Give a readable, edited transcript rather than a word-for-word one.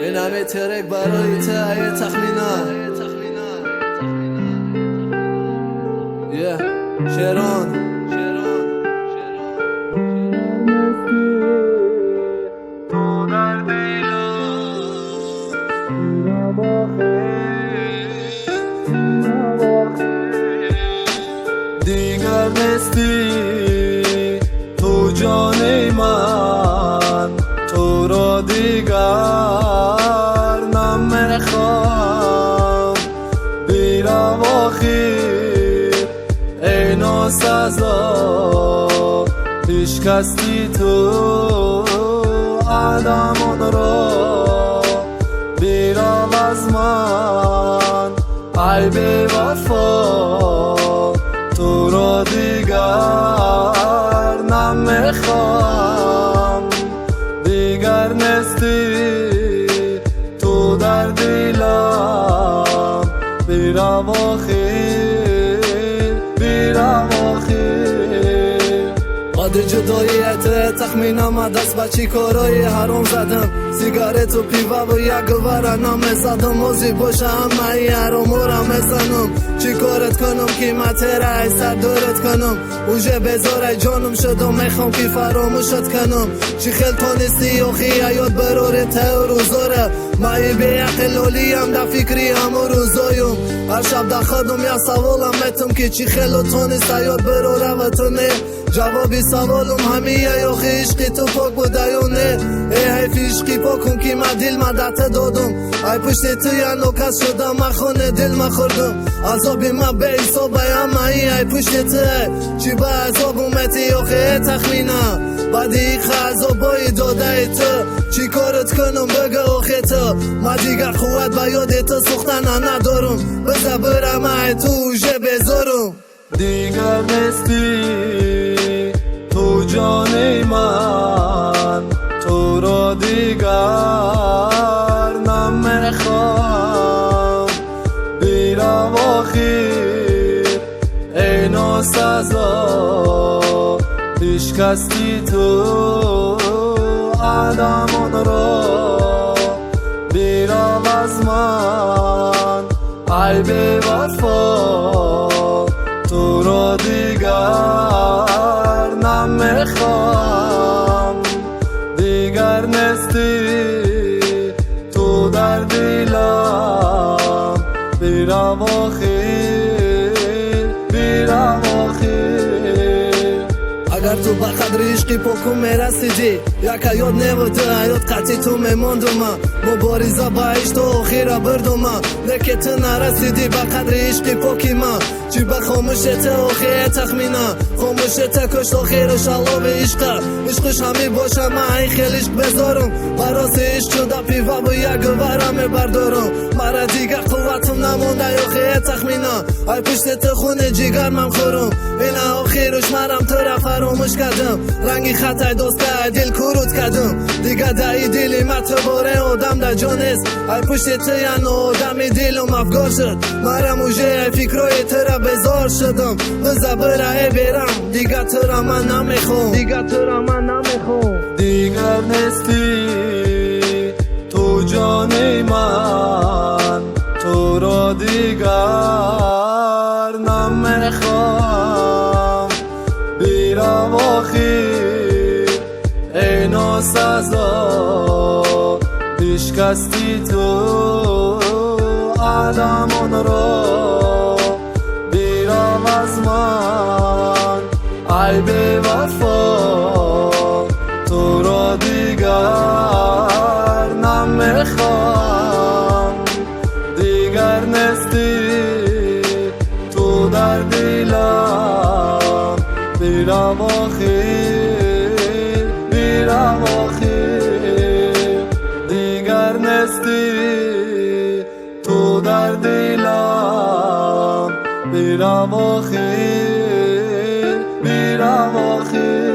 این همه ترک برای ته تخمینا شیران تو در دیگر نیستی تو جان من، تو را دیگر نمیخوام. بی رواخیر ای ناسزا پیشکستی تو آدمان را. بیرام از من ای بی وفا، تو را دیگر نمیخوام. دیگر نیستی تو در دلم، بیرام آخیر بیرام آخیر. قد جداییت تخمینم دست با چی کارای حرام زدم. سیگارت و پیوا و یک ورنام زدم. موزی باشه همه ای حرام را میزنم. چی کارت کنم قیمت را ای سر دورت کنم. اوجه بذاره جانم شدم میخوام که فراموشت کنم. چی خیل تانستی و خیایات براره تا روزاره. مایی به عقلالی هم در فکری همو روزایم. هر شب در خودم یا سوالم میتم که چی خیل تانست یاد براره و تو نه. جوابی سوالم همیه یا خیشقی تو پاک بوده یا نه. ای حیف عشقی پاکم که من دل مدت دادم. ای پشت تو یا نوکس شدم من خونه دل من خوردم. عذابی من به حسابه همه ای پشت تو. چی به عذاب اومدی یا خیلی تخمینه. بعدی عذابای داده تو. چی کارت کنم بگه آخه تو. من دیگر قوت به یاد تو سختن ندارم. بذار برم ای تو اوجه بذارم. دیگر نیستی تو جان من، تو را دیگر نمیخوام. بی رواخیر ای ناسزا پیشکستی تو آدمان را. بیرام از من ای بی وفا، تو را دیگر نمیخوام. دیگر نیستی تو در دلم، بیرام آخیر بیرام آخیر. اگر تو به قدر عشقی پاکم میرسیدی یک یاد نبوده حیات قطعی تو میماندم. مبارزه با عشق تو آخیره بردم. نکه تو نرسیدی به قدر عشقی پاکی من. چی به خاموشت آخیه تخمینه. خاموشت کشت آخیرش علاب عشقه. عشقش همی باشه من این خیل عشق بذارم. براس عشق شده پیوه با یک ورم بردارم. مرا دیگر قوتم نمونده آخیه تخمینه. ای پشت تو خونه جیگر من خورم. این آخیرش مرم تو را فراموش کردم. رنگی خطای دوسته دل کورود کردم. دیگر دایی دلی من تو باره آدم در جانست. ای پشت تو یعنی آدمی دلم افگار شد. مرم اوجه فکرای تو را بزار شدم. بذار بره برم دیگر تو را من نمیخوام. دیگر تو را من نمیخوام. دیگر نیستی تو جان من، تو را دیگر نمیخوام. بی رواخیر ای ناسزا پیشکستی تو آدمان را. بیرام از من ای بی وفا، تو را دیگر نمیخوام. دیگر نیستی تو در دلم، بیرام آخیر بیرام آخیر. دیگر نیستی تو در دلم، بیرام آخیر بیرام آخیر.